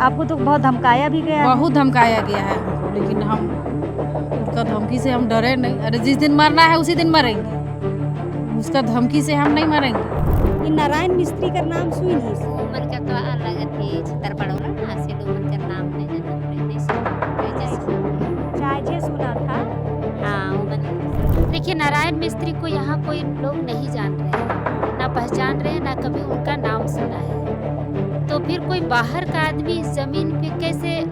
आपको तो बहुत धमकाया भी गया है। बहुत धमकाया गया है हमको, लेकिन हम उनका धमकी से हम डरे नहीं। अरे जिस दिन मरना है उसी दिन मरेंगे, उसका धमकी से हम नहीं मरेंगे। ये नारायण मिस्त्री का नाम सुई नहीं। उमर का तो अलग थी छतर पड़ोला ना से उमर का नाम नहीं चाहे सुना था। हाँ उमर। देखिए नारायण मिस्त्री को यहाँ कोई लोग नहीं जान रहे हैं, ना पहचान रहे हैं, ना कभी उनका नाम सुना है। तो फिर कोई बाहर का आदमी इस जमीन पे कैसे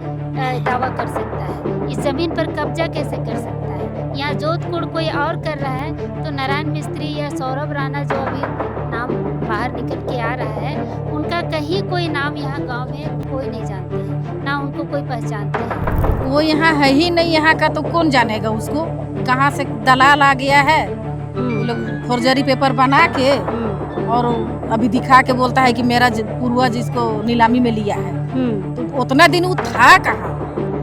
दावा कर सकता है, इस जमीन पर कब्जा कैसे कर सकता है। यहाँ जोधपुर कोई और कर रहा है तो नारायण मिस्त्री या सौरभ राणा जो अभी नाम बाहर निकल के आ रहा है, उनका कहीं कोई नाम यहाँ गांव में कोई नहीं जानते हैं, ना उनको कोई पहचानते हैं। वो यहाँ है ही नहीं, यहाँ का तो कौन जानेगा उसको। कहाँ से दलाल आ गया है, लोग फौर्जरी पेपर बना के और अभी दिखा के बोलता है कि मेरा पूर्वज इसको नीलामी में लिया है। तो उतना दिन वो था कहाँ।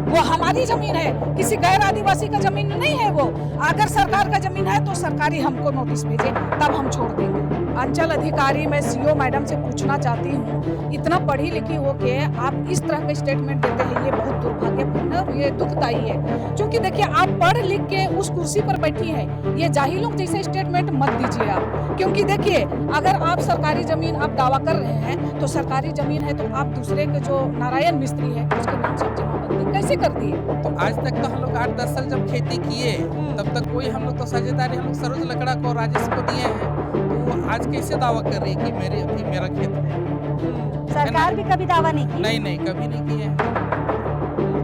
वो हमारी जमीन है, किसी गैर आदिवासी का जमीन नहीं है। वो अगर सरकार का जमीन है तो सरकारी हमको नोटिस भेजे, तब हम छोड़ देंगे। अंचल अधिकारी, मैं सीओ मैडम से पूछना चाहती हूँ, इतना पढ़ी लिखी हो के आप इस तरह का स्टेटमेंट देते हैं, ये बहुत दुर्भाग्यपूर्ण है और ये दुखदायी है। क्योंकि देखिए आप पढ़ लिख के उस कुर्सी पर बैठी हैं, ये जाहिलों जैसे स्टेटमेंट मत दीजिए आप। क्योंकि देखिए अगर आप सरकारी जमीन आप दावा कर रहे हैं तो सरकारी जमीन है, तो आप दूसरे के जो नारायण मिस्त्री है उसके नाम से जमाबंदी कैसे कर दिए। तो आज तक तो हम लोग 8-10 साल जब खेती किए, तब तक कोई हम लोग तो साझेदारी हम लोग सरोज लकड़ा को, राजेश को दिए हैं। तो वो आज कैसे दावा कर रही है कि मेरा खेत है। सरकार भी कभी दावा नहीं की। नहीं कभी नहीं किए हैं।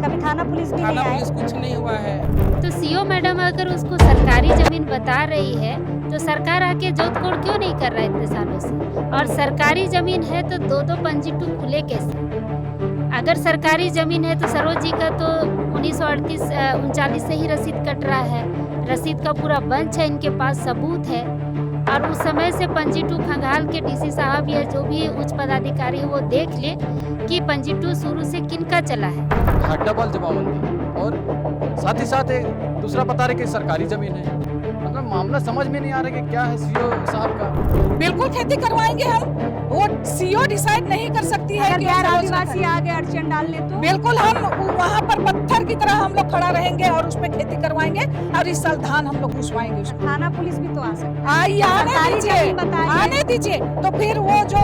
कभी थाना पुलिस भी थाना नहीं पुलिस आए। कुछ नहीं हुआ है। तो सीओ मैडम अगर उसको सरकारी जमीन बता रही है तो सरकार आके जोतकोड़ क्यों नहीं कर रहा है इतने सालों से। और सरकारी जमीन है तो दो पंजी टू खुले कैसे। अगर सरकारी जमीन है तो सरोज जी का तो 1938-39 से ही रसीद कट रहा है, रसीद का पूरा बंच है, इनके पास सबूत है। और उस समय से पंजी टू खंगाल के डीसी साहब या जो भी उच्च पदाधिकारी है वो देख ले कि पंजी टू शुरू से किनका चला है। डबल जमाबंदी और साथ ही साथ एक दूसरा बता रहे कि सरकारी जमीन है। मतलब मामला समझ में नहीं आ रहा कि क्या है सीओ साहब का। बिल्कुल खेती करवाएंगे हम, वो सीओ डिसाइड नहीं कर सकती है कि गैर आदिवासी आगे अड़चन डालने तो बिल्कुल हम वहाँ पर पत्थर की तरह हम लोग खड़ा रहेंगे और उसमें खेती करवाएंगे और इस साल धान हम लोग घुसवाएंगे उसको। थाना पुलिस भी तो आ सकता है। आइए आने सरकारी दीजिए, जमीन बताइए। आने दीजिए। तो फिर वो जो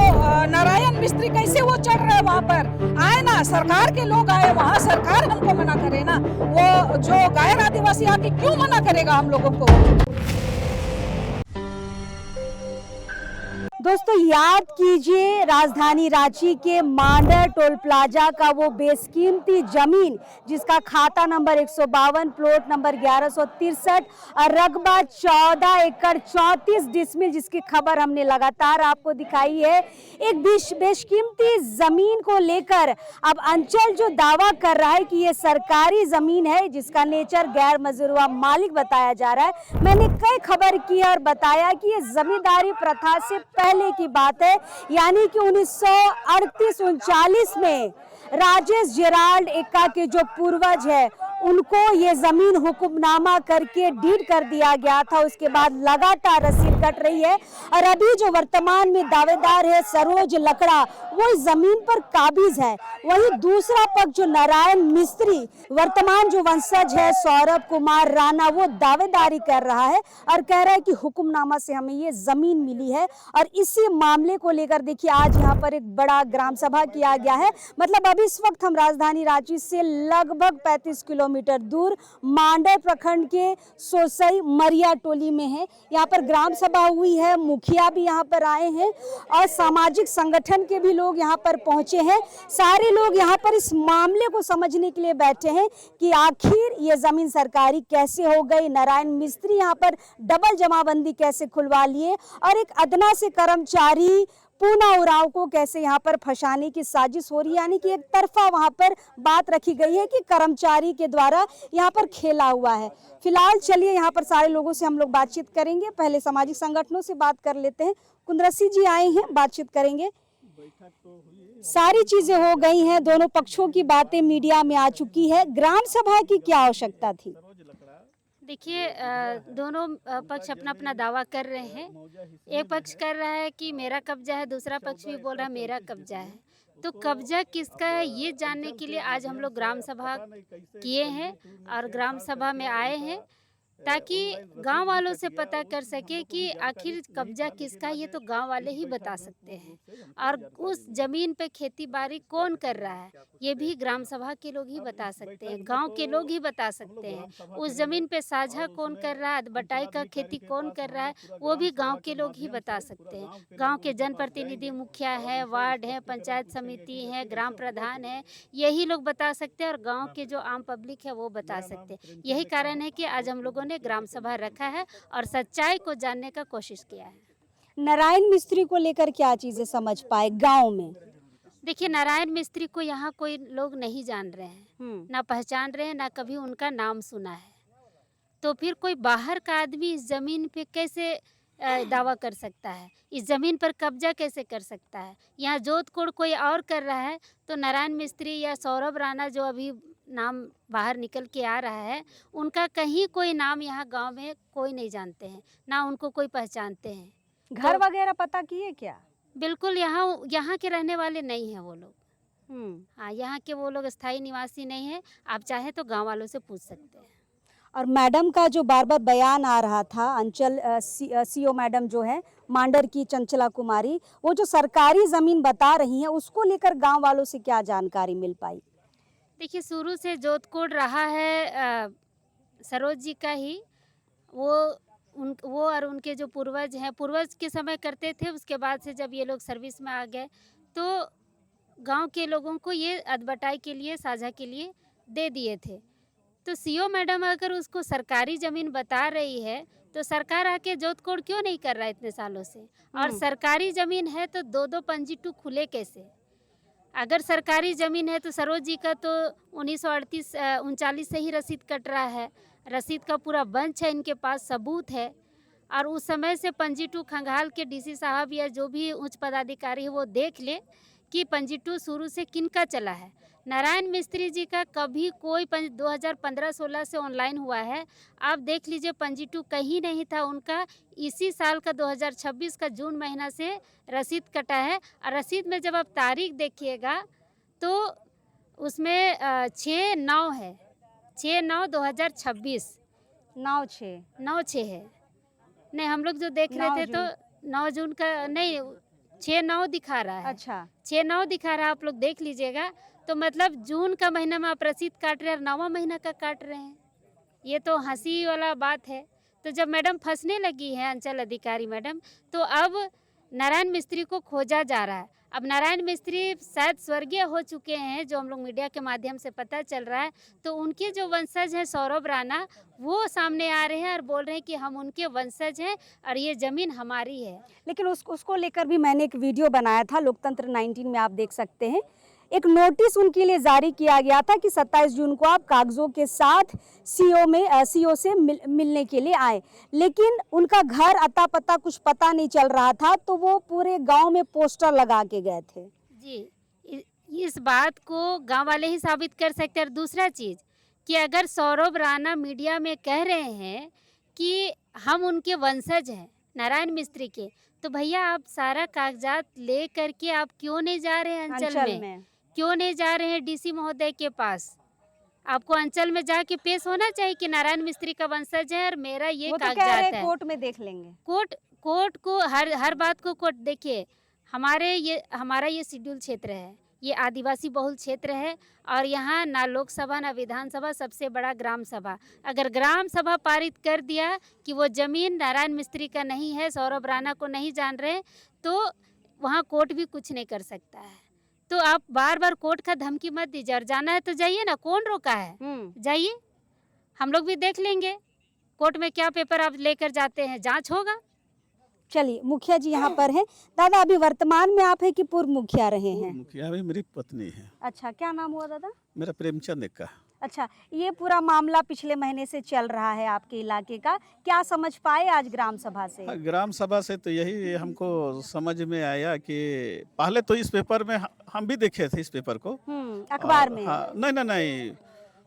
नारायण मिस्त्री कैसे वो चढ़ रहे हैं वहाँ पर। आए ना, सरकार के लोग आए वहाँ, सरकार हमको मना करे ना। वो जो गैर आदिवासी आके क्यों मना करेगा हम लोगों को। दोस्तों याद कीजिए राजधानी रांची के मांडर टोल प्लाजा का वो बेशकीमती जमीन जिसका खाता नंबर 152, प्लॉट नंबर 1163 और रकबा 14 एकड़ 34 डिसमिल, जिसकी खबर हमने लगातार आपको दिखाई है। एक बेशकीमती जमीन को लेकर अब अंचल जो दावा कर रहा है कि ये सरकारी जमीन है जिसका नेचर गैर मजरूआ मालिक बताया जा रहा है। मैंने कई खबर की और बताया कि ये जमींदारी प्रथा से पहले की बात है, यानी कि 1938-39 में राजेश जेराल्ड एक्का के जो पूर्वज है उनको ये जमीन हुक्मनामा करके डीड कर दिया गया था। उसके बाद लगातार रसीद कट रही है और अभी जो वर्तमान में दावेदार है सरोज लकड़ा, वो इस जमीन पर काबिज है। वही दूसरा पक्ष जो नारायण मिस्त्री, वर्तमान जो वंशज है सौरभ कुमार राणा, वो दावेदारी कर रहा है और कह रहा है कि हुक्मनामा से हमें ये जमीन मिली है। और इसी मामले को लेकर देखिए आज यहाँ पर एक बड़ा ग्राम सभा किया गया है। मतलब अभी इस वक्त हम राजधानी रांची से लगभग 35 किलोमीटर दूर मांडर प्रखंड के सोसई मरिया टोली में है। यहाँ पर ग्राम सभा हुई है, मुखिया भी यहाँ पर आए हैं और सामाजिक संगठन के भी लोग यहाँ पर पहुंचे हैं। सारे लोग यहाँ पर इस मामले को समझने के लिए बैठे हैं कि आखिर ये जमीन सरकारी कैसे हो गई, नारायण मिस्त्री यहाँ पर डबल जमाबंदी कैसे खुलवा लिए और एक अदना से कर्मचारी पूना उरांव को कैसे यहाँ पर फंसाने की साजिश हो रही है। यानी कि एक तरफा वहाँ पर बात रखी गई है कि कर्मचारी के द्वारा यहाँ पर खेला हुआ है। फिलहाल चलिए यहाँ पर सारे लोगों से हम लोग बातचीत करेंगे। पहले सामाजिक संगठनों से बात कर लेते हैं। कुंद्रसी जी आए हैं, बातचीत करेंगे। सारी चीजें हो गई हैं, दोनों पक्षों की बातें मीडिया में आ चुकी है। ग्राम सभा की क्या आवश्यकता थी? देखिए दोनों पक्ष अपना अपना दावा कर रहे हैं। एक पक्ष कर रहा है कि मेरा कब्जा है, दूसरा पक्ष भी बोल रहा है मेरा कब्जा है। तो कब्जा किसका है ये जानने के लिए आज हम लोग ग्राम सभा किए हैं और ग्राम सभा में आए हैं, ताकि गांव वालों से पता कर सके कि आखिर कब्जा किसका है, ये तो गांव वाले ही बता सकते हैं। और उस जमीन पे खेती बाड़ी कौन कर रहा है ये भी ग्राम सभा के लोग ही बता सकते हैं, गांव के लोग ही बता सकते हैं। उस जमीन पे साझा कौन कर रहा है, बटाई का खेती कौन कर रहा है, वो भी गांव के लोग ही बता सकते हैं। गांव के जनप्रतिनिधि, मुखिया है, वार्ड है, पंचायत समिति है, ग्राम प्रधान है, यही लोग बता सकते हैं और गांव के जो आम पब्लिक है वो बता सकते हैं। यही कारण है कि आज हम लोगों ने ग्राम सभा रखा है और सच्चाई को जानने का कोशिश किया है। नारायण मिस्त्री को लेकर क्या चीजें समझ पाए गांव में? देखिए, नारायण मिस्त्री को यहाँ कोई लोग नहीं जान रहे हैं, ना पहचान रहे हैं, ना कभी उनका नाम सुना है। तो फिर कोई बाहर का आदमी इस जमीन पे कैसे दावा कर सकता है, इस जमीन पर कब्जा कैसे कर सकता है? यहाँ जोत कोड़ कोई और कर रहा है तो नारायण मिस्त्री या सौरभ राणा जो अभी नाम बाहर निकल के आ रहा है, उनका कहीं कोई नाम यहाँ गांव में कोई नहीं जानते हैं, ना उनको कोई पहचानते हैं। घर वगैरह पता किए क्या? बिल्कुल यहाँ के रहने वाले नहीं हैं वो लोग। हाँ, यहाँ के वो लोग स्थायी निवासी नहीं है। आप चाहे तो गांव वालों से पूछ सकते हैं। और मैडम का जो बार बार बयान आ रहा था, अंचल सीओ मैडम जो है मांडर की चंचला कुमारी, वो जो सरकारी जमीन बता रही है, उसको लेकर गांव वालों से क्या जानकारी मिल पाई? देखिए, शुरू से जोत कोड रहा है सरोज जी का ही। वो और उनके जो पूर्वज हैं, पूर्वज के समय करते थे, उसके बाद से जब ये लोग सर्विस में आ गए तो गांव के लोगों को ये अदबटाई के लिए, साझा के लिए दे दिए थे। तो सीओ मैडम अगर उसको सरकारी ज़मीन बता रही है तो सरकार आके जोत कोड क्यों नहीं कर रहा है इतने सालों से? और सरकारी ज़मीन है तो दो पंजी टू खुले कैसे? अगर सरकारी ज़मीन है तो सरोज जी का तो 1938-39 से ही रसीद कट रहा है, रसीद का पूरा बंच है, इनके पास सबूत है। और उस समय से पंजी टू खंगाल के डीसी साहब या जो भी उच्च पदाधिकारी है वो देख ले कि पंजी टू शुरू से किनका चला है। नारायण मिस्त्री जी का कभी कोई 2015-16 से ऑनलाइन हुआ है, आप देख लीजिए, पंजी टू कहीं नहीं था उनका। इसी साल का 2026 का जून महीना से रसीद कटा है। और रसीद में जब आप तारीख देखिएगा तो उसमें 6/9 है, 6/9/2026, 9/6 है। नहीं, हम लोग जो देख रहे थे तो 9 जून का नहीं, 6/9 दिखा रहा है। अच्छा, 6/9 दिखा रहा है, आप लोग देख लीजिएगा। तो मतलब जून का महीना में आप रसीद काट रहे हैं और 9वां महीना का काट रहे हैं, ये तो हंसी वाला बात है। तो जब मैडम फंसने लगी है, अंचल अधिकारी मैडम, तो अब नारायण मिस्त्री को खोजा जा रहा है। अब नारायण मिस्त्री शायद स्वर्गीय हो चुके हैं, जो हम लोग मीडिया के माध्यम से पता चल रहा है। तो उनके जो वंशज हैं सौरभ राणा, वो सामने आ रहे हैं और बोल रहे हैं कि हम उनके वंशज हैं और ये ज़मीन हमारी है। लेकिन उसको लेकर भी मैंने एक वीडियो बनाया था, लोकतंत्र 19 में आप देख सकते हैं। एक नोटिस उनके लिए जारी किया गया था कि 27 जून को आप कागजों के साथ सीओ से मिलने के लिए आए, लेकिन उनका घर अता पता कुछ पता नहीं चल रहा था, तो वो पूरे गांव में पोस्टर लगा के गए थे। जी, इस बात को गांव वाले ही साबित कर सकते हैं। और दूसरा चीज़ कि अगर सौरभ राणा मीडिया में कह रहे हैं कि हम उनके वंशज हैं नारायण मिस्त्री के, तो भैया आप सारा कागजात ले करके आप क्यों नहीं जा रहे हैं अंचल में? क्यों नहीं जा रहे हैं डीसी महोदय के पास? आपको अंचल में जाके पेश होना चाहिए कि नारायण मिस्त्री का वंशज है और मेरा ये कागजात है। कोर्ट में देख लेंगे। कोर्ट को हर बात को कोर्ट देखिए। हमारा ये शेड्यूल क्षेत्र है, ये आदिवासी बहुल क्षेत्र है और यहाँ ना लोकसभा ना विधानसभा, सबसे बड़ा ग्राम सभा। अगर ग्राम सभा पारित कर दिया कि वो जमीन नारायण मिस्त्री का नहीं है, सौरभ राणा को नहीं जान रहे, तो वहाँ कोर्ट भी कुछ नहीं कर सकता है। तो आप बार बार कोर्ट का धमकी मत दीजिए, और जाना है तो जाइए ना, कौन रोका है? जाइए, हम लोग भी देख लेंगे कोर्ट में क्या पेपर आप लेकर जाते हैं, जांच होगा। चलिए, मुखिया जी यहाँ पर हैं। दादा, अभी वर्तमान में आप है कि पूर्व मुखिया रहे हैं? मुखिया भी मेरी पत्नी है। अच्छा, क्या नाम हुआ दादा? मेरा प्रेमचंद एक्का। अच्छा, ये पूरा मामला पिछले महीने से चल रहा है आपके इलाके का, क्या समझ पाए आज ग्राम सभा से? ग्राम सभा से तो यही हमको समझ में आया कि पहले तो इस पेपर में हम भी देखे थे, इस पेपर को अखबार में। हाँ, नहीं,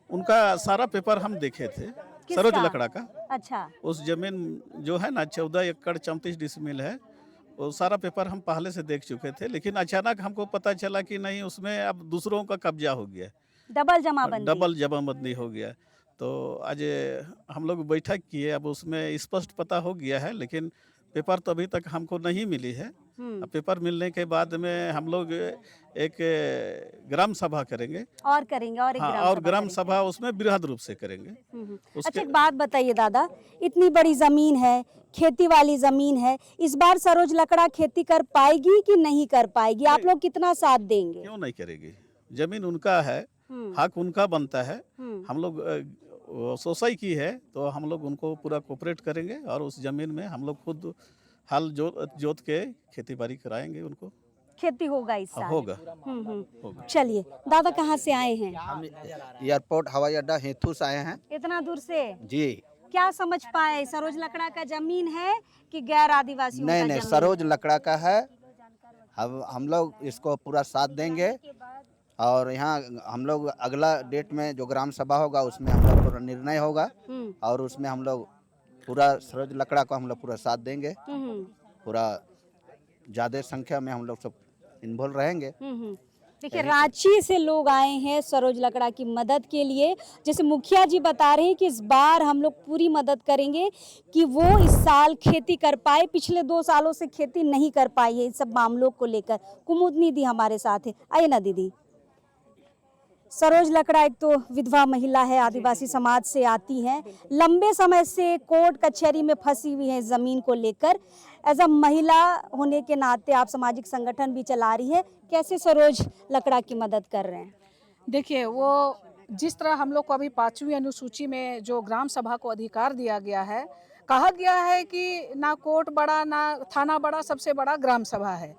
उनका सारा पेपर हम देखे थे, सरोज लकड़ा का। अच्छा, उस जमीन जो है ना 14 एकड़ 34 डिसमिल है, वो सारा पेपर हम पहले से देख चुके थे, लेकिन अचानक हमको पता चला कि नहीं, उसमें अब दूसरों का कब्जा हो गया, डबल जमाबंदी। डबल जमाबंदी हो गया। तो आज हम लोग बैठक किए, अब उसमें स्पष्ट पता हो गया है, लेकिन पेपर तो अभी तक हमको नहीं मिली है। अब पेपर मिलने के बाद में हम लोग एक ग्राम सभा करेंगे और करेंगे और एक हाँ, ग्राम और सभा ग्राम करेंगे। सभा उसमें बृहद रूप से करेंगे। अच्छा, उसके एक बात बताइए दादा, इतनी बड़ी जमीन है, खेती वाली जमीन है, इस बार सरोज लकड़ा खेती कर पाएगी कि नहीं कर पाएगी? आप लोग कितना साथ देंगे? क्यों नहीं करेगी? जमीन उनका है, हक उनका बनता है। हम लोग सोसाई की है तो हम लोग उनको पूरा कोऑपरेट करेंगे और उस जमीन में हम लोग खुद हल जोत के खेती बाड़ी कराएंगे उनको। खेती होगा इस साल? होगा। होगा। चलिए दादा, कहाँ से आए हैं? हम एयरपोर्ट हवाई अड्डा हेतु से आए हैं इतना दूर से? जी। क्या समझ पाए, सरोज लकड़ा का जमीन है कि गैर आदिवासियों का नहीं जमीन? सरोज लकड़ा का है। हम लोग इसको पूरा साथ देंगे और यहाँ हम लोग अगला डेट में जो ग्राम सभा होगा उसमें हम लोग पूरा निर्णय होगा और उसमें हम लोग पूरा सरोज लकड़ा को हम लोग पूरा साथ देंगे। पूरा ज़्यादा संख्या में हम लोग सब इन्वॉल्व रहेंगे। देखिए, रांची से लोग आए हैं सरोज लकड़ा की मदद के लिए। जैसे मुखिया जी बता रहे हैं कि इस बार हम लोग पूरी मदद करेंगे कि वो इस साल खेती कर पाए। पिछले 2 सालों से खेती नहीं कर पाई है। इन सब मामलों को लेकर कुमुदनी दी हमारे साथ है। आइए ना दीदी। सरोज लकड़ा एक तो विधवा महिला है, आदिवासी समाज से आती हैं, लंबे समय से कोर्ट कचहरी में फंसी हुई है ज़मीन को लेकर। एज अ महिला होने के नाते आप सामाजिक संगठन भी चला रही है, कैसे सरोज लकड़ा की मदद कर रहे हैं? देखिए, वो जिस तरह हम लोग को अभी 5वीं अनुसूची में जो ग्राम सभा को अधिकार दिया गया है, कहा गया है कि ना कोर्ट बड़ा ना थाना बड़ा, सबसे बड़ा ग्राम सभा है।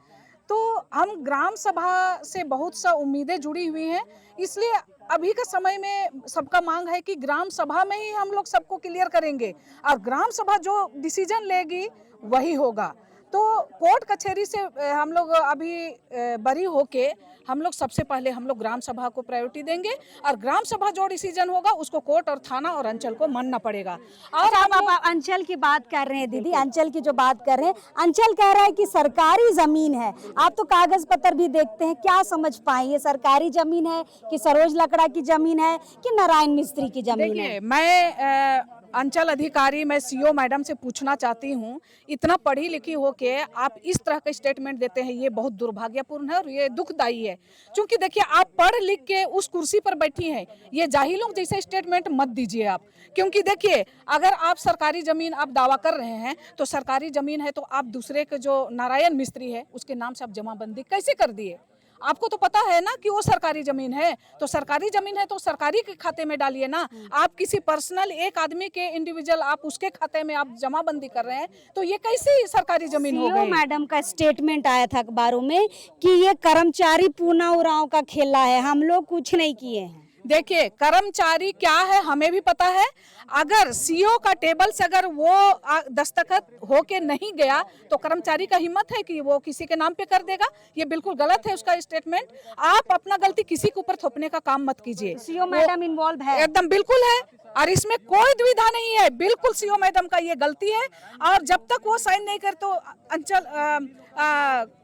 तो हम ग्राम सभा से बहुत सा उम्मीदें जुड़ी हुई हैं, इसलिए अभी के समय में सबका मांग है कि ग्राम सभा में ही हम लोग सबको क्लियर करेंगे और ग्राम सभा जो डिसीजन लेगी वही होगा। तो कोर्ट कचहरी से हम लोग अभी बरी होके हम लोग सबसे पहले हम लोग ग्राम सभा को प्रायोरिटी देंगे और ग्राम सभा जो डिसीजन होगा उसको कोर्ट और थाना और अंचल को मानना पड़ेगा। और आप अंचल की बात कर रहे हैं दीदी, अंचल की जो बात कर रहे हैं, अंचल कह रहा है कि सरकारी जमीन है। आप तो कागज पत्र भी देखते हैं, क्या समझ पाए, ये सरकारी जमीन है कि सरोज लकड़ा की जमीन है कि नारायण मिस्त्री की जमीन है? देखिए, मैं अंचल अधिकारी, मैं सीओ मैडम से पूछना चाहती हूँ, इतना पढ़ी लिखी होके आप इस तरह का स्टेटमेंट देते हैं, ये बहुत दुर्भाग्यपूर्ण है और ये दुखदायी है। क्योंकि देखिए, आप पढ़ लिख के उस कुर्सी पर बैठी हैं, ये जाहिलों जैसे स्टेटमेंट मत दीजिए आप। क्योंकि देखिए, अगर आप सरकारी ज़मीन आप दावा कर रहे हैं तो सरकारी ज़मीन है तो आप दूसरे के जो नारायण मिस्त्री है उसके नाम से आप जमाबंदी कैसे कर दिए? आपको तो पता है ना कि वो सरकारी जमीन है, तो सरकारी जमीन है तो सरकारी के खाते में डालिए ना। आप किसी पर्सनल एक आदमी के इंडिविजुअल आप उसके खाते में आप जमाबंदी कर रहे हैं, तो ये कैसी सरकारी जमीन हो गई? मैडम का स्टेटमेंट आया था अखबारों में कि ये कर्मचारी पूना उराव का खेला है, हम लोग कुछ नहीं किए हैं। देखिए, कर्मचारी क्या है हमें भी पता है। अगर सीओ का टेबल से अगर वो दस्तखत होके नहीं गया तो कर्मचारी का हिम्मत है कि वो किसी के नाम पे कर देगा? ये बिल्कुल गलत है उसका स्टेटमेंट। आप अपना गलती किसी के ऊपर थोपने का काम मत कीजिए। सीओ मैडम इन्वॉल्व है? एकदम बिल्कुल है और इसमें कोई दुविधा नहीं है, बिल्कुल सीओ मैडम का ये गलती है। और जब तक वो साइन नहीं कर तो अंचल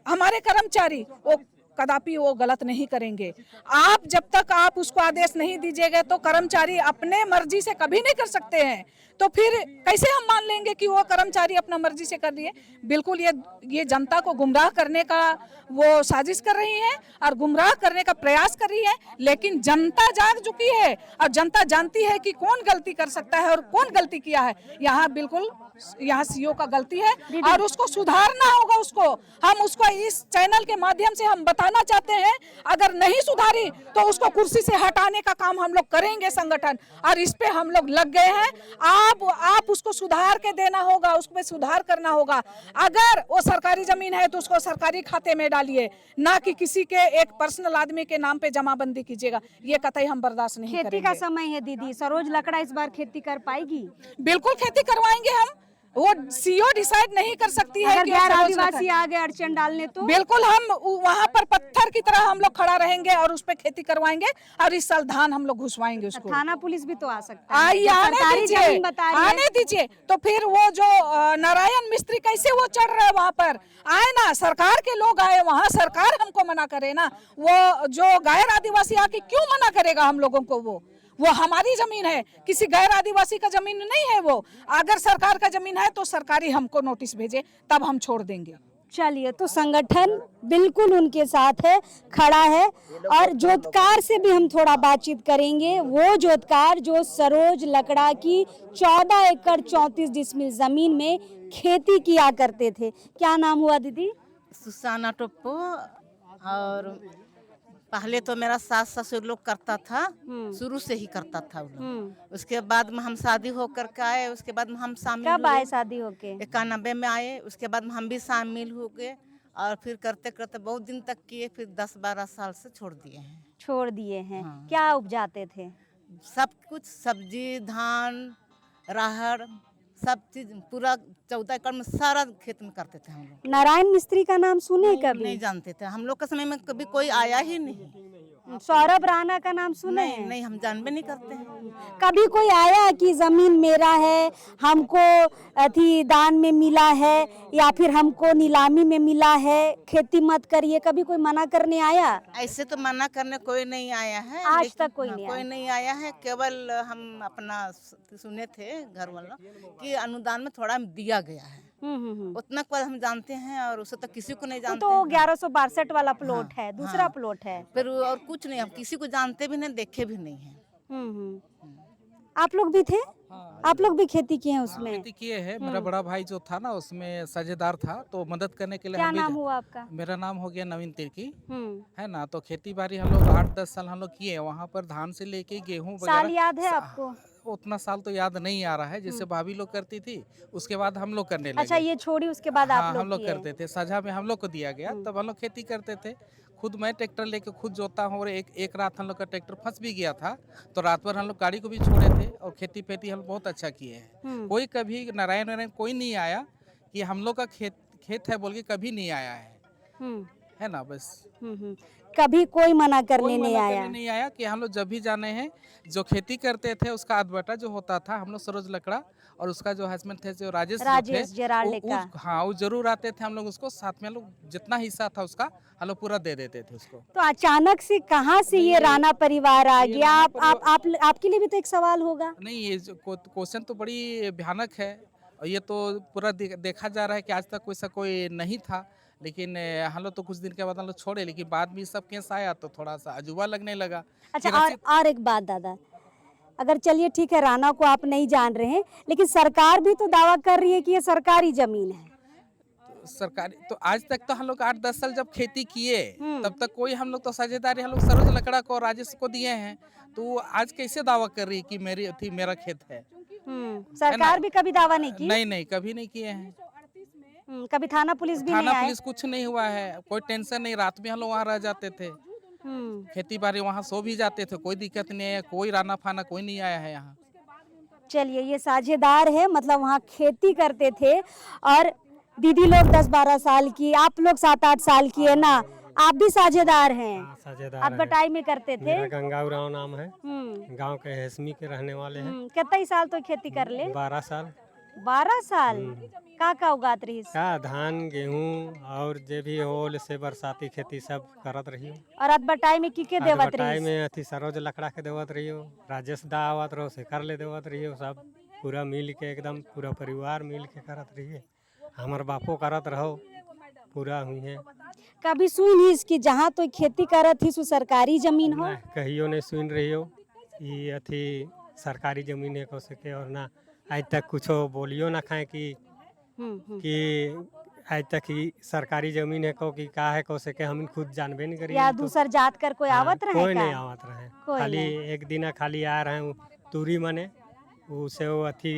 हमारे कर्मचारी वो कदापि वो गलत नहीं करेंगे। आप जब तक आप उसको आदेश नहीं दीजिएगा तो कर्मचारी अपने मर्जी से कभी नहीं कर सकते हैं। तो फिर कैसे हम मान लेंगे कि वो कर्मचारी अपना मर्जी से कर दिए? बिल्कुल ये जनता को गुमराह करने का वो साजिश कर रही है और गुमराह करने का प्रयास कर रही है। लेकिन जनता जाग चुकी है और जनता जानती है कि कौन गलती कर सकता है और कौन गलती किया है। यहाँ बिल्कुल यहाँ सीओ का गलती है और उसको सुधारना होगा। हम उसको इस चैनल के माध्यम से हम बताना चाहते हैं, अगर नहीं सुधारी तो उसको कुर्सी से हटाने का काम हम लोग करेंगे संगठन, और इस पे हम लोग लग गए हैं। आप उसको सुधार के देना होगा, उसमें सुधार करना होगा। अगर वो सरकारी जमीन है तो उसको सरकारी खाते में डालिए, ना कि किसी के एक पर्सनल आदमी के नाम पे जमाबंदी कीजिएगा। ये कतई हम बर्दाश्त नहीं करेंगे। खेती का समय है दीदी, सरोज लकड़ा इस बार खेती कर पाएगी? बिल्कुल खेती करवाएंगे हम। वो सीओ डिसाइड नहीं कर सकती है अगर कि गैर सरोज आदिवासी आ गए अड़चन डालने तो बिल्कुल हम वहाँ पर पत्थर की तरह हम लोग खड़ा रहेंगे और उस पे खेती करवाएंगे और इस साल धान हम लोग घुसवाएंगे उसको। थाना पुलिस भी तो आ सकता है। आइए जब आने सरकारी दीजिए, जमीन बता रही है। आने दीजिए। तो फिर वो जो नारायण मिस्त्री कैसे वो चढ़ रहे वहाँ पर, आए ना, सरकार के लोग आए वहाँ, सरकार हमको मना करे ना। वो जो गैर आदिवासी आके क्यों मना करेगा हम लोगों को? वो हमारी जमीन है, किसी गैर आदिवासी का जमीन नहीं है वो। अगर सरकार का जमीन है तो सरकारी हमको नोटिस भेजे, तब हम छोड़ देंगे। चलिए, तो संगठन बिल्कुल उनके साथ है, खड़ा है। और जोतकार से भी हम थोड़ा बातचीत करेंगे। वो जोतकार जो सरोज लकड़ा की 14 एकड़ 34 डिसमिल जमीन में खेती किया करते थे। क्या नाम हुआ दीदी? सुसाना टोप्पो। और पहले तो मेरा सास ससुर लोग करता था, शुरू से ही करता था वो लोग। उसके बाद में हम शादी होकर के आए, उसके बाद में हम शामिल कब हुए। आए शादी होके? 91 में आए। उसके बाद में हम भी शामिल हो गए और फिर करते करते बहुत दिन तक किए, फिर 10-12 साल से छोड़ दिए हैं। छोड़ दिए हैं। हाँ। क्या उपजाते थे? सब कुछ, सब्जी, धान, राहड़, सब चीज पूरा 14 एकड़ में सारा खेत में करते थे हम लोग। नारायण मिस्त्री का नाम सुने कभी? नहीं जानते थे हम लोग के समय में, कभी कोई आया ही नहीं। सौरभ राणा का नाम सुने? नहीं, हम जानबे नहीं करते हैं। कभी कोई आया कि जमीन मेरा है, हमको अथी दान में मिला है या फिर हमको नीलामी में मिला है, खेती मत करिए, कभी कोई मना करने आया? ऐसे तो मना करने कोई नहीं आया है आज तक कोई नहीं कोई आया। नहीं आया है। केवल हम अपना सुने थे घर वालों कि अनुदान में थोड़ा दिया गया है, उतना को हम जानते हैं और उसे तो किसी को नहीं वो जानते तो हैं। 1162 वाला प्लॉट हाँ, है, दूसरा हाँ। प्लॉट है। फिर और कुछ नहीं, हम किसी को जानते भी नहीं, देखे भी नहीं है। आप लोग भी थे? आप लोग भी खेती किए हैं उसमें? खेती किए हैं। मेरा बड़ा भाई जो था ना उसमें साझेदार था, तो मदद करने के लिए क्या हम भी नाम हुआ आपका? मेरा नाम हो गया नवीन तिर्की, है ना। तो खेती बाड़ी हम लोग 8-10 साल हम लोग किए। वहाँ पर धान से लेके गेहूँ साल याद है आपको? उतना साल तो याद नहीं आ रहा है, जैसे भाभी लोग करती थी उसके बाद हम लोग करने लगे। अच्छा, ये छोड़ी उसके बाद हाँ, आप लोग हम लोग किए? करते थे, साझा में हम लोग को दिया गया, तब हम लोग खेती करते थे। खुद मैं ट्रैक्टर लेके खुद जोता हूँ। और एक रात हम लोग का ट्रैक्टर फंस भी गया था, तो रात भर हम लोग गाड़ी को भी छोड़े थे और खेती पेती हम बहुत अच्छा किए हैं। कोई कभी नारायण कोई नहीं आया कि हम लोग का खेत है बोल के, कभी नहीं आया है ना। बस कभी कोई मना करने कोई नहीं मना आया? करने नहीं आया कि हम लोग जब भी जाने हैं, जो खेती करते थे उसका अधबटा जो होता था, हम लोग सरोज लकड़ा और उसका जो हस्बैंड थे जो राजेश जेराल्ड का। हाँ, वो जरूर आते थे। हम लोग उसको साथ में, हम लोग जितना हिस्सा था उसका हम लोग पूरा दे देते थे उसको। तो अचानक से कहाँ से ये राणा परिवार आ गया? आपके लिए भी तो एक सवाल होगा। नहीं, ये क्वेश्चन तो बड़ी भयानक है और ये तो पूरा देखा जा रहा है कि आज तक कोई नहीं था। लेकिन हम लोग तो कुछ दिन के बाद हम लोग छोड़े, लेकिन बाद में सब केस आया तो थोड़ा सा अजूबा लगने लगा। अच्छा, और एक बात दादा, अगर चलिए ठीक है, राणा को आप नहीं जान रहे हैं, लेकिन सरकार भी तो दावा कर रही है कि ये सरकारी जमीन है। सरकारी तो आज तक तो हम लोग 8-10 साल जब खेती किए, तब तक कोई हम लोग तो साझेदारी हम लोग सरोज लकड़ा को, राजेश को दिए हैं। तो आज कैसे दावा कर रही है कि मेरा खेत है? सरकार भी कभी दावा नहीं की? नहीं, कभी नहीं किए हैं। कभी थाना पुलिस भी नहीं थाना आए? पुलिस कुछ नहीं हुआ है, कोई टेंशन नहीं। रात में हम लोग वहाँ रह जाते थे, खेती बाड़ी वहाँ सो भी जाते थे, कोई दिक्कत नहीं है। कोई राना फाना कोई नहीं आया है यहाँ। चलिए, ये साझेदार है, मतलब वहाँ खेती करते थे। और दीदी लोग 10-12 साल की, आप लोग 7-8 साल की है ना, आप भी साझेदार हैं? साझेदार आप बटाई में करते थे? मेरा गंगा उरांव नाम है, गांव के हेसमी के रहने वाले हैं। कितने साल तो खेती कर ले? 12 साल। 12 साल का उगात रही? का धान, गेहूं और जे भी होल से बरसाती खेती सब करत रही। और अदबटाई में की देवत रही? अदबटाई में अथी सरोज लकड़ा के देवत रही, राजेश दा आवत रहो से कर ले देवत रही। सब पूरा मिल के, एकदम पूरा परिवार मिल के करत रही। हमार बापो करत रहो, पूरा हुई है। कभी सुनी इसकी जहाँ तो खेती करत थी सो सरकारी जमीन हो? कहियो नहीं सुन रही हो, ये अथी सरकारी जमीन है को सके। और ना आज तक कुछ बोलियो ना खाए कि आज तक ही सरकारी जमीन है को कि का है को सके, हम खुद जानबे नहीं करी। या दूसर जात कर कोई आवत रहे? कोई नहीं आवत रहे, खाली एक दिन खाली आ रहे तूरी मने उसे वो अथी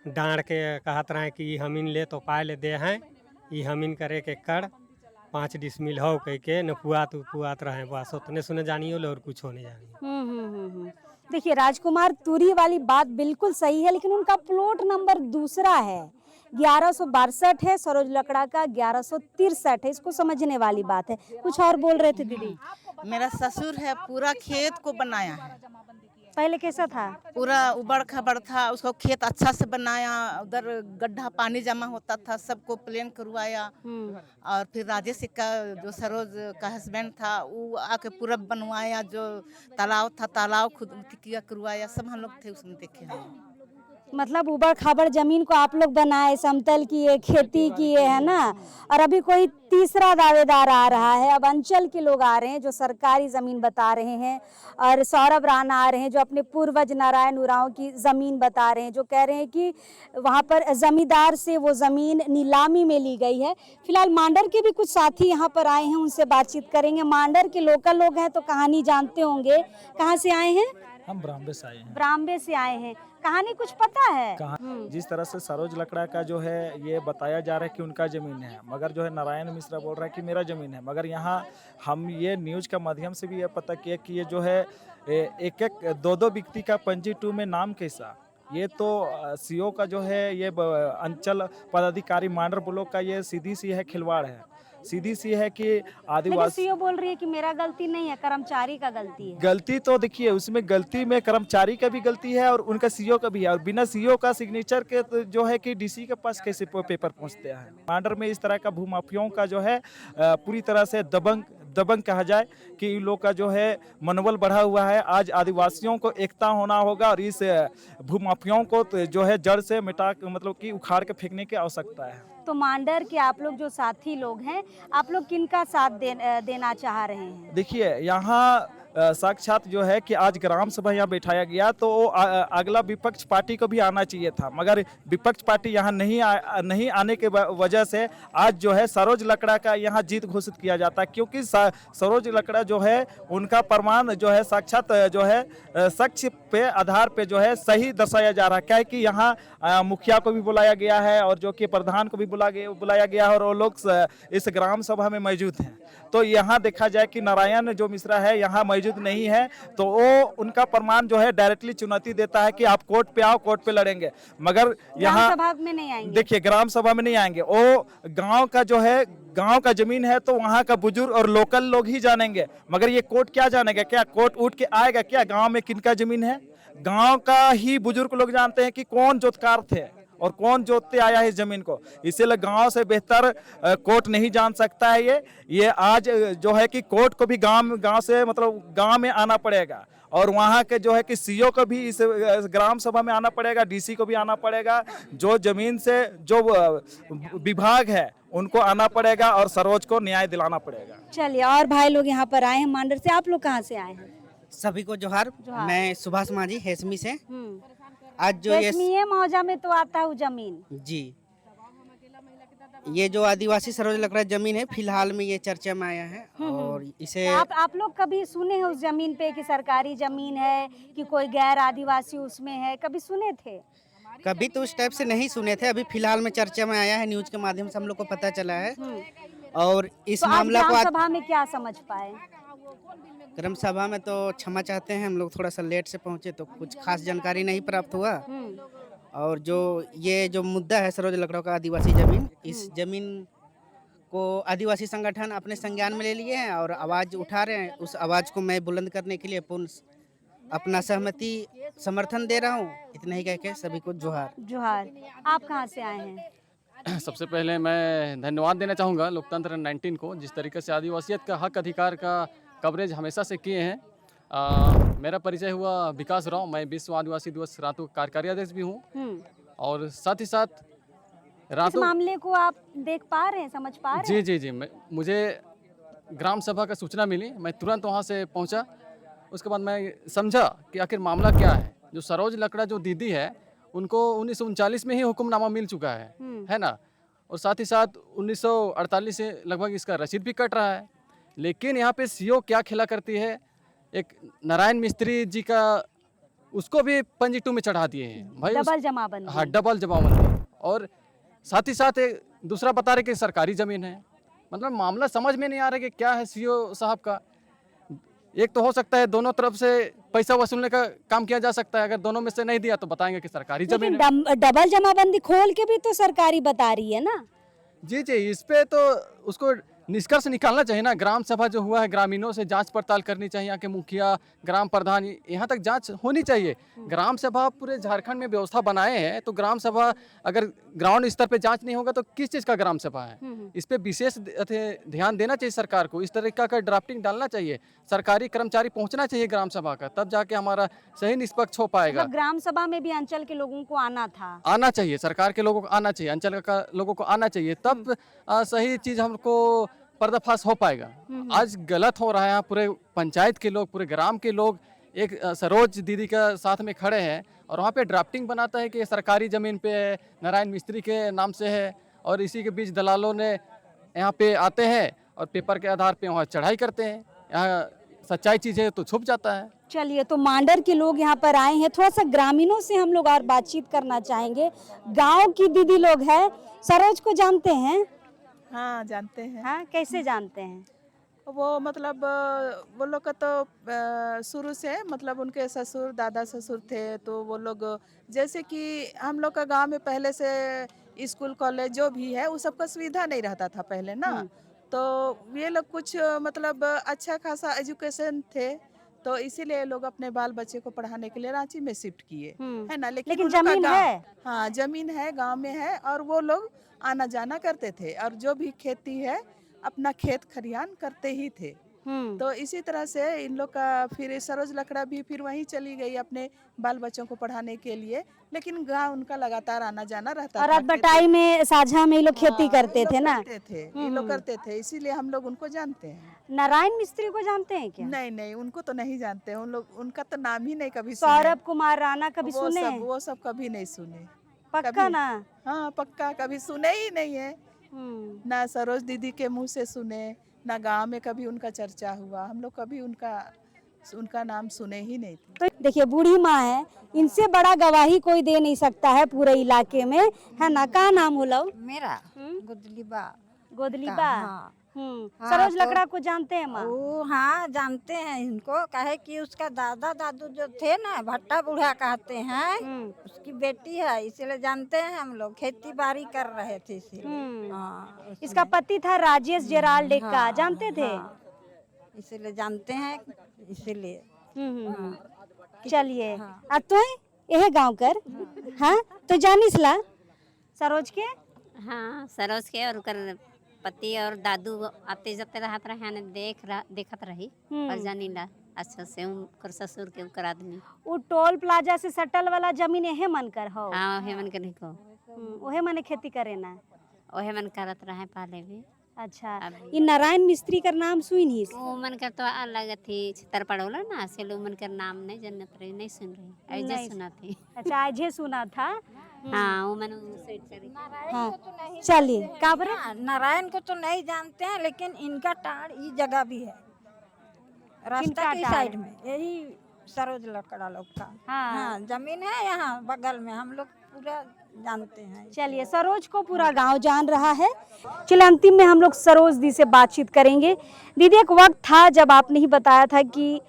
डांड के कहत रहे कि हमीन ले तो पाए ले दे हैं, ये हमीन करे के कर 5 डिसमिल हो कह के न पुआत रहे। बस उतने सुने जानियो ले और कुछ नहीं जानिए। देखिए राजकुमार, तुरी वाली बात बिल्कुल सही है, लेकिन उनका प्लॉट नंबर दूसरा है। 1162 है, सरोज लकड़ा का 1163 है। इसको समझने वाली बात है। कुछ और बोल रहे थे दीदी। मेरा ससुर है, पूरा खेत को बनाया है। पहले कैसा था? पूरा उबड़ खबड़ था, उसको खेत अच्छा से बनाया, उधर गड्ढा पानी जमा होता था, सबको प्लेन करवाया। और फिर राजेश का जो सरोज का हस्बैंड था वो आके पूरा बनवाया, जो तालाब था तालाब खुद किया करवाया, सब हम लोग थे उसमें देखे हैं। मतलब उबड़ खाबड़ जमीन को आप लोग बनाए, समतल किए, खेती किए, है ना। और अभी कोई तीसरा दावेदार आ रहा है। अब अंचल के लोग आ रहे हैं जो सरकारी ज़मीन बता रहे हैं, और सौरभ राणा आ रहे हैं जो अपने पूर्वज नारायण उरांव की ज़मीन बता रहे हैं, जो कह रहे हैं कि वहाँ पर ज़मींदार से वो ज़मीन नीलामी में ली गई है। फिलहाल मांडर के भी कुछ साथी यहाँ पर आए हैं, उनसे बातचीत करेंगे। मांडर के लोकल लोग हैं तो कहानी जानते होंगे। कहाँ से आए हैं? हम ब्राह्मणे से आए हैं। ब्राह्मणे से आए हैं। कहानी कुछ पता है? जिस तरह से सरोज लकड़ा का जो है ये बताया जा रहा है कि उनका ज़मीन है, मगर जो है नारायण मिश्रा बोल रहा है कि मेरा ज़मीन है। मगर यहाँ हम ये न्यूज़ का माध्यम से भी ये पता किया कि ये जो है एक एक दो व्यक्ति का पंजी 2 में नाम कैसा, ये तो सीओ का जो है ये अंचल पदाधिकारी मांडर ब्लॉक का ये सीधी सी है खिलवाड़ है। सीधी सी है कि आदिवासी सीओ बोल रही है कि मेरा गलती नहीं है, कर्मचारी का गलती है। गलती तो देखिए उसमें गलती में कर्मचारी का भी गलती है और उनका सीओ का भी है, और बिना सीओ का सिग्नेचर के तो जो है कि डीसी के पास कैसे पेपर पहुंचते हैं। मांडर में इस तरह का भूमाफियों का जो है पूरी तरह से दबंग कहा जाए कि इन लोग का जो है मनोबल बढ़ा हुआ है। आज आदिवासियों को एकता होना होगा और इस भूमाफियों को जो है जड़ से मिटा मतलब कि उखाड़ के फेंकने की आवश्यकता है। तो मांडर के आप लोग जो साथी लोग हैं, आप लोग किनका साथ देना चाह रहे हैं? देखिए यहाँ साक्षात जो है कि आज ग्राम सभा यहाँ बैठाया गया तो अगला विपक्ष पार्टी को भी आना चाहिए था, मगर विपक्ष पार्टी यहाँ नहीं आने के वजह से आज जो है सरोज लकड़ा का यहाँ जीत घोषित किया जाता है, क्योंकि सरोज लकड़ा जो है उनका प्रमाण जो है साक्षात जो है साक्ष्य पे आधार पे जो है सही दर्शाया जा रहा है। क्या है कि यहाँ मुखिया को भी बुलाया गया है और जो कि प्रधान को भी बुलाया गया है और वो लोग इस ग्राम सभा में मौजूद हैं। तो यहाँ देखा जाए कि नारायण जो मिश्रा है यहाँ मौजूद नहीं है, तो वो उनका प्रमाण जो है डायरेक्टली चुनौती देता है कि आप कोर्ट पे आओ, कोर्ट पे लड़ेंगे। मगर यहाँ सभा में नहीं आएंगे। देखिए ग्राम सभा में नहीं आएंगे, वो गांव का जो है गांव का जमीन है तो वहाँ का बुजुर्ग और लोकल लोग ही जानेंगे, मगर ये कोर्ट क्या जानेगा? क्या कोर्ट उठ के आएगा क्या गांव में किनका जमीन है? गांव का ही बुजुर्ग लोग जानते हैं कि कौन जोतकार थे और कौन जोतते आया है इस जमीन को। इसीलिए गांव से बेहतर कोर्ट नहीं जान सकता है ये आज जो है कि कोर्ट को भी गांव से मतलब गांव में आना पड़ेगा, और वहाँ के जो है कि सीओ को भी इस ग्राम सभा में आना पड़ेगा, डीसी को भी आना पड़ेगा, जो जमीन से जो विभाग है उनको आना पड़ेगा और सरोज को न्याय दिलाना पड़ेगा। चलिए, और भाई लोग यहाँ पर आए हैं मांडर से। आप लोग कहाँ से आए हैं? सभी को जोहार। मैं सुभाष माझी हेसमी से। आज जो ये मौजा में तो आता है जमीन जी, ये जो आदिवासी सरोज लकड़ा जमीन है फिलहाल में ये चर्चा में आया है। और इसे आप लोग कभी सुने हैं उस जमीन पे कि सरकारी जमीन है कि कोई गैर आदिवासी उसमें है? कभी सुने थे? कभी तो उस टाइप से नहीं सुने थे, अभी फिलहाल में चर्चा में आया है, न्यूज के माध्यम से हम लोग को पता चला है। और इस तो मामला को सभा में क्या समझ पाए? ग्राम सभा में तो क्षमा चाहते हैं, हम लोग थोड़ा सा लेट से पहुंचे तो कुछ खास जानकारी नहीं प्राप्त हुआ। और जो मुद्दा है सरोज लकड़ा का आदिवासी जमीन, इस जमीन को आदिवासी संगठन अपने संज्ञान में ले लिए हैं और आवाज़ उठा रहे हैं। उस आवाज़ को मैं बुलंद करने के लिए अपना सहमति समर्थन दे रहा हूँ। इतना ही कह के सभी को जोहार। जोहार। आप कहाँ से आए हैं? सबसे पहले मैं धन्यवाद देना चाहूँगा लोकतंत्र 19 को, जिस तरीके से आदिवासियत का हक अधिकार का कवरेज हमेशा से किए हैं। मेरा परिचय हुआ विकास राव, मैं विश्व आदिवासी दिवस रातू कार्यकारी अध्यक्ष भी हूँ, और साथ ही साथ रातू मामले को आप देख पा रहे हैं, समझ पा रहे हैं? जी, मुझे ग्राम सभा का सूचना मिली, मैं तुरंत वहाँ से पहुँचा। उसके बाद मैं समझा कि आखिर मामला क्या है। जो सरोज लकड़ा जो दीदी है उनको 1939 में ही हुक्मनामा मिल चुका है ना, और साथ ही साथ 1948 से लगभग इसका रसीद भी कट रहा है। लेकिन यहाँ पे सीओ क्या खेला करती है, एक नारायण मिस्त्री जी का उसको भी पंजी 2 में चढ़ा दिए हैं भाई, डबल जमाबंदी। हाँ, डबल जमाबंदी। और साथ ही साथ एक दूसरा बता रहे कि सरकारी ज़मीन है। मतलब मामला समझ में नहीं आ रहा कि क्या है सीओ साहब का। एक तो हो सकता है दोनों तरफ से पैसा वसूलने का काम किया जा सकता है। अगर दोनों में से नहीं दिया तो बताएंगे कि सरकारी जमीन लेकिन है। डबल जमाबंदी खोल के भी तो सरकारी बता रही है ना। जी जी, इस पे तो उसको निष्कर्ष निकालना चाहिए ना। ग्राम सभा जो हुआ है, ग्रामीणों से जांच पड़ताल करनी चाहिए। यहाँ के मुखिया, ग्राम प्रधान, यहाँ तक जांच होनी चाहिए। ग्राम सभा पूरे झारखंड में व्यवस्था बनाए हैं, तो ग्राम सभा अगर ग्राउंड स्तर पे जांच नहीं होगा तो किस चीज़ का ग्राम सभा है? इस पे विशेष ध्यान देना चाहिए सरकार को। इस तरीका का ड्राफ्टिंग डालना चाहिए। सरकारी कर्मचारी पहुँचना चाहिए ग्राम सभा का, तब जाके हमारा सही निष्पक्ष हो पाएगा। मतलब ग्राम सभा में भी अंचल के लोगों को आना था, आना चाहिए, सरकार के लोगों को आना चाहिए, अंचल का लोगों को आना चाहिए, तब सही चीज़ हमको पर्दाफाश हो पाएगा। आज गलत हो रहा है। पूरे पंचायत के लोग, पूरे ग्राम के लोग एक सरोज दीदी का साथ में खड़े हैं और वहाँ पे ड्राफ्टिंग बनाता है कि सरकारी ज़मीन पे नारायण मिस्त्री के नाम से है, और इसी के बीच दलालों ने यहाँ पे आते हैं और पेपर के आधार पे वहाँ चढ़ाई करते हैं। यहाँ सच्चाई चीज़ है तो छुप जाता है। चलिए, तो मांडर के लोग यहाँ पर आए हैं, थोड़ा सा ग्रामीणों से हम लोग और बातचीत करना चाहेंगे। गांव की दीदी लोग हैं, सरोज को जानते हैं? हाँ, जानते हैं। हाँ, कैसे जानते हैं? वो मतलब वो लोग का तो शुरू से मतलब उनके ससुर दादा ससुर थे, तो वो लोग जैसे कि हम लोग का गांव में पहले से स्कूल कॉलेज जो भी है वो सबका सुविधा नहीं रहता था पहले ना, तो ये लोग कुछ मतलब अच्छा खासा एजुकेशन थे, तो इसीलिए लोग अपने बाल बच्चे को पढ़ाने के लिए रांची में शिफ्ट किए, है ना। लेकिन उन लोग का जमीन गाँव- है? हाँ, जमीन है, गांव में है, और वो लोग आना जाना करते थे, और जो भी खेती है अपना खेत खलिहान करते ही थे। तो इसी तरह से इन लोग का फिर सरोज लकड़ा भी फिर वहीं चली गई अपने बाल बच्चों को पढ़ाने के लिए, लेकिन गांव उनका लगातार आना जाना रहता और था। रात बटाई में साझा में ये लोग खेती हाँ, करते ये लोग थे ना। करते थे, ये लोग करते थे, इसीलिए हम लोग उनको जानते हैं। नारायण मिस्त्री को जानते हैं क्या? नहीं नहीं, उनको तो नहीं जानते, उन लोग उनका तो नाम ही नहीं कभी सुने। सौरभ कुमार राणा कभी सुने? वो सब कभी नहीं सुने। पक्का कभी- ना? हाँ पक्का, कभी सुने ही नहीं है। ना सरोज दीदी के मुंह से सुने, ना गांव में कभी उनका चर्चा हुआ, हम लोग कभी उनका नाम सुने ही नहीं थे। तो देखिए, बूढ़ी माँ है, इनसे बड़ा गवाही कोई दे नहीं सकता है पूरे इलाके में, है ना। का नाम होला? मेरा गुदलीबा। गोदलीबा। हाँ। हाँ, सरोज तो- लकड़ा को जानते हैं माँ? वो हाँ जानते हैं इनको, कहे कि उसका दादा दादू जो थे ना, भट्टा बूढ़ा कहते हैं, उसकी बेटी है, इसीलिए जानते हैं हम लोग। खेती बाड़ी कर रहे थे इसीलिए। हाँ, इसका पति था राजेश जेराल्ड एक्का, हाँ, जानते थे? हाँ, इसीलिए जानते हैं, इसीलिए। चलिए, अब तो यह गांव कर, हाँ तो जानिस ला सरोज के? हाँ, सरोज के और कर पति और दादू आते जाते रहत रहे, ने देखत रही और जानी ला अच्छा से उनकर ससुर के उनकर आदमी। वो टोल प्लाजा से सटल वाला जमीन यहे मन कर हो? हाँ, ओहे मन के नहीं को, ओहे मने खेती करे ना, ओहे मन करत रहे पहले भी। अच्छा, ये नारायण मिस्त्री का नाम सुन ही? वो मन कर तो अलग थी, छतर पड़ोला ना, से लो मन कर नाम नहीं जानत रही, नहीं सुन रही, ऐसे सुना थी। अच्छा, आजे सुना था। हाँ, वो मन साइड चली। हाँ, चलिए, काबरे नारायण को तो नहीं जानते हैं, लेकिन इनका टाड़ ये जगह भी है, रास्ता की साइड में, यही सरोज लकड़ा लोग का। हाँ, जमीन है यहाँ बगल में, हम लोग पूरा जानते हैं। चलिए, सरोज को पूरा गांव जान रहा है। चलिए, अंतिम में हम लोग सरोज दी से बातचीत करेंगे। दीदी, एक वक्त था जब आपने ही बताया था कि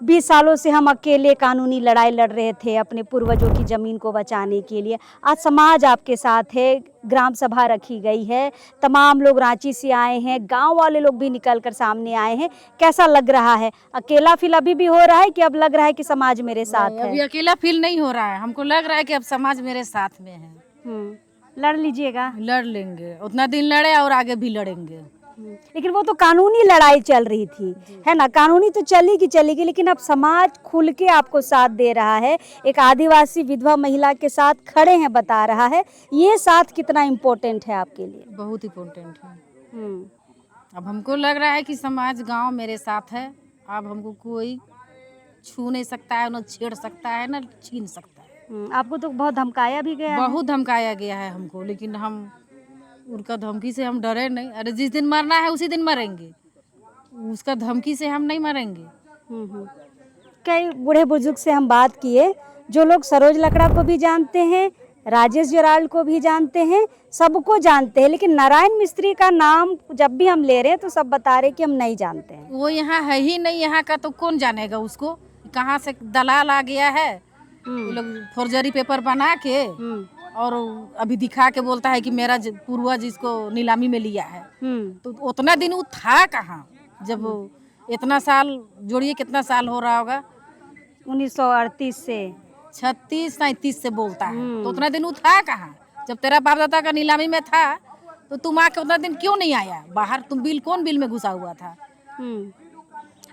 20 सालों से हम अकेले कानूनी लड़ाई लड़ रहे थे अपने पूर्वजों की ज़मीन को बचाने के लिए। आज समाज आपके साथ है, ग्राम सभा रखी गई है, तमाम लोग रांची से आए हैं, गांव वाले लोग भी निकल कर सामने आए हैं। कैसा लग रहा है? अकेला फील अभी भी हो रहा है कि अब लग रहा है कि समाज मेरे साथ है? अभी अकेला फील नहीं हो रहा है, हमको लग रहा है कि अब समाज मेरे साथ में है। लड़ लीजिएगा? लड़ लेंगे, उतना दिन लड़े और आगे भी लड़ेंगे। लेकिन वो तो कानूनी लड़ाई चल रही थी, है ना। कानूनी तो चलेगी, लेकिन अब समाज खुल के आपको साथ दे रहा है। एक आदिवासी विधवा महिला के साथ खड़े हैं, बता रहा है। ये साथ कितना इम्पोर्टेंट है आपके लिए? बहुत इम्पोर्टेंट है। अब हमको लग रहा है कि समाज गांव मेरे साथ है। अब हमको कोई छू नहीं सकता है, न छेड़ सकता है, न छीन सकता है। आपको तो बहुत धमकाया भी गया? बहुत धमकाया गया है हमको, लेकिन हम उनका धमकी से हम डरे नहीं। अरे जिस दिन मरना है उसी दिन मरेंगे, उसका धमकी से हम नहीं मरेंगे। कई बूढ़े बुजुर्ग से हम बात किए, जो लोग सरोज लकड़ा को भी जानते हैं, राजेश जेराल्ड को भी जानते हैं, सबको जानते हैं, लेकिन नारायण मिस्त्री का नाम जब भी हम ले रहे हैं तो सब बता रहे कि हम नहीं जानते हैं। वो यहाँ है ही नहीं, यहाँ का तो कौन जानेगा उसको, कहाँ से दलाल आ गया है, ये लोग फॉर्जरी पेपर बना के और अभी दिखा के बोलता है कि मेरा पूर्वज इसको नीलामी में लिया है। तो उतना दिन वो था कहाँ जब इतना साल जोड़िए कितना साल हो रहा होगा, 1938 से 36-37 से बोलता है। तो उतना दिन वो था कहाँ जब तेरा बाप दादा का नीलामी में था? तो तुम आके उतना दिन क्यों नहीं आया बाहर? तुम कौन बिल में घुसा हुआ था?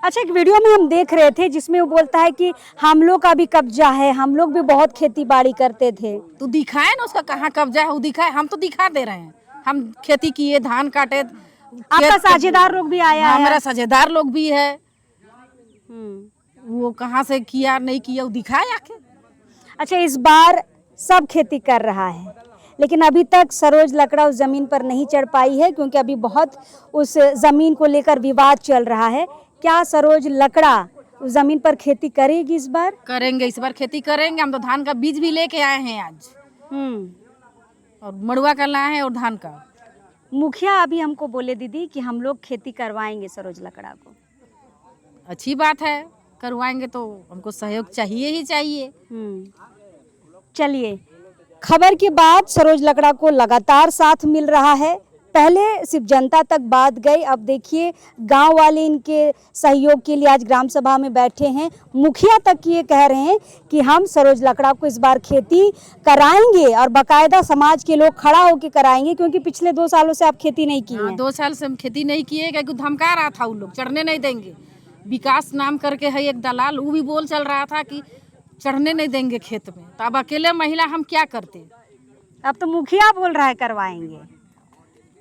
अच्छा, एक वीडियो में हम देख रहे थे जिसमें वो बोलता है कि हम लोग का भी कब्जा है, हम लोग भी बहुत खेती बाड़ी करते थे। तो दिखाए ना उसका कहाँ कब्जा है, वो दिखाए। हम तो दिखा दे रहे हैं, हम खेती किए, धान काटे। आपका साझेदार लोग भी आया है? हमारा साझेदार लोग भी है। वो कहाँ से किया नहीं किया वो दिखाए आके। अच्छा, इस बार सब खेती कर रहा है, लेकिन अभी तक सरोज लकड़ा उस जमीन पर नहीं चढ़ पाई है क्योंकि अभी बहुत उस जमीन को लेकर विवाद चल रहा है। क्या सरोज लकड़ा उस जमीन पर खेती करेगी इस बार? करेंगे, इस बार खेती करेंगे। हम तो धान का बीज भी लेके आए हैं आज, और मड़ुआ का लाए हैं और धान का। मुखिया अभी हमको बोले दीदी कि हम लोग खेती करवाएंगे सरोज लकड़ा को। अच्छी बात है, करवाएंगे तो हमको सहयोग चाहिए ही चाहिए। चलिए, खबर के बाद सरोज लकड़ा को लगातार साथ मिल रहा है। पहले सिर्फ जनता तक बात गई, अब देखिए गांव वाले इनके सहयोग के लिए आज ग्राम सभा में बैठे हैं। मुखिया तक ये कह रहे हैं कि हम सरोज लकड़ा को इस बार खेती कराएंगे और बाकायदा समाज के लोग खड़ा होकर कराएंगे, क्योंकि पिछले 2 सालों से आप खेती नहीं की है। 2 साल से हम खेती नहीं किए, क्योंकि धमका रहा था वो लोग, चढ़ने नहीं देंगे। विकास नाम करके है एक दलाल, वो भी बोल चल रहा था कि चढ़ने नहीं देंगे खेत में। तो अब अकेले महिला हम क्या करते? अब तो मुखिया बोल रहा है करवाएंगे।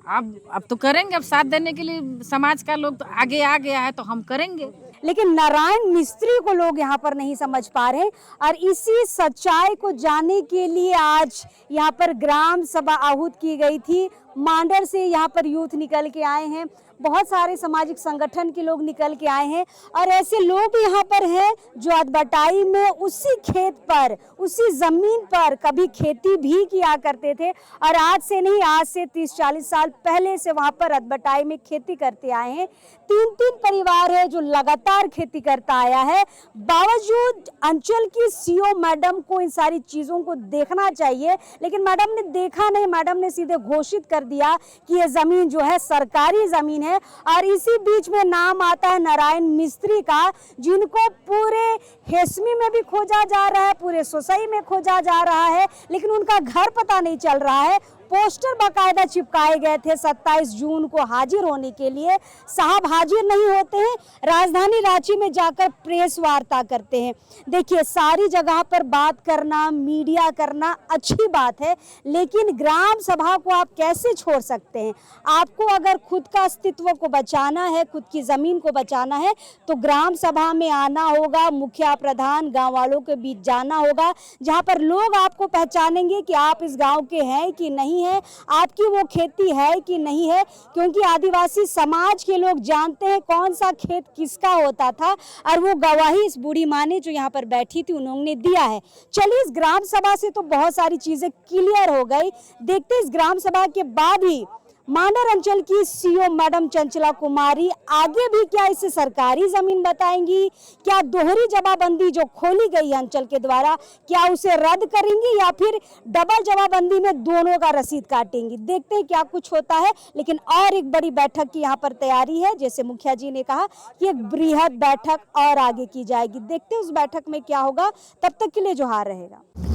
अब तो करेंगे। अब साथ देने के लिए समाज का लोग तो आगे आ गया है, तो हम करेंगे। लेकिन नारायण मिस्त्री को लोग यहाँ पर नहीं समझ पा रहे, और इसी सच्चाई को जानने के लिए आज यहाँ पर ग्राम सभा आहूत की गई थी। मांडर से यहाँ पर यूथ निकल के आए हैं, बहुत सारे सामाजिक संगठन के लोग निकल के आए हैं, और ऐसे लोग यहाँ पर हैं जो अदबटाई में उसी खेत पर, उसी जमीन पर कभी खेती भी किया करते थे, और आज से नहीं, आज से 30-40 साल पहले से वहाँ पर अदबटाई में खेती करते आए हैं। 3 परिवार है जो लगातार खेती करता आया है। बावजूद अंचल की सीओ मैडम को इन सारी चीज़ों को देखना चाहिए, लेकिन मैडम ने देखा नहीं। मैडम ने सीधे घोषित कर दिया कि ये ज़मीन जो है सरकारी ज़मीन है, और इसी बीच में नाम आता है नारायण मिस्त्री का, जिनको पूरे हेसमी में भी खोजा जा रहा है, पूरे सोसाई में खोजा जा रहा है, लेकिन उनका घर पता नहीं चल रहा है। पोस्टर बाकायदा चिपकाए गए थे 27 जून को हाजिर होने के लिए। साहब हाजिर नहीं होते हैं, राजधानी रांची में जाकर प्रेस वार्ता करते हैं। देखिए, सारी जगह पर बात करना, मीडिया करना अच्छी बात है, लेकिन ग्राम सभा को आप कैसे छोड़ सकते हैं? आपको अगर खुद का अस्तित्व को बचाना है, खुद की ज़मीन को बचाना है, तो ग्राम सभा में आना होगा, मुखिया प्रधान गाँव वालों के बीच जाना होगा, जहाँ पर लोग आपको पहचानेंगे कि आप इस गाँव के हैं कि नहीं है, आपकी वो खेती है कि नहीं है, क्योंकि आदिवासी समाज के लोग जानते हैं कौन सा खेत किसका होता था, और वो गवाही इस बूढ़ी माँ ने जो यहाँ पर बैठी थी उन्होंने दिया है। चलिए, इस ग्राम सभा से तो बहुत सारी चीजें क्लियर हो गई। देखते इस ग्राम सभा के बाद ही मांडर अंचल की सीओ मैडम चंचला कुमारी आगे भी क्या इसे सरकारी जमीन बताएंगी? क्या दोहरी जमाबंदी जो खोली गई है अंचल के द्वारा, क्या उसे रद्द करेंगी, या फिर डबल जमाबंदी में दोनों का रसीद काटेंगी? देखते हैं क्या कुछ होता है। लेकिन और एक बड़ी बैठक की यहाँ पर तैयारी है, जैसे मुखिया जी ने कहा कि एक बृहद बैठक और आगे की जाएगी। देखते हैं उस बैठक में क्या होगा। तब तक के लिए जोहार रहेगा।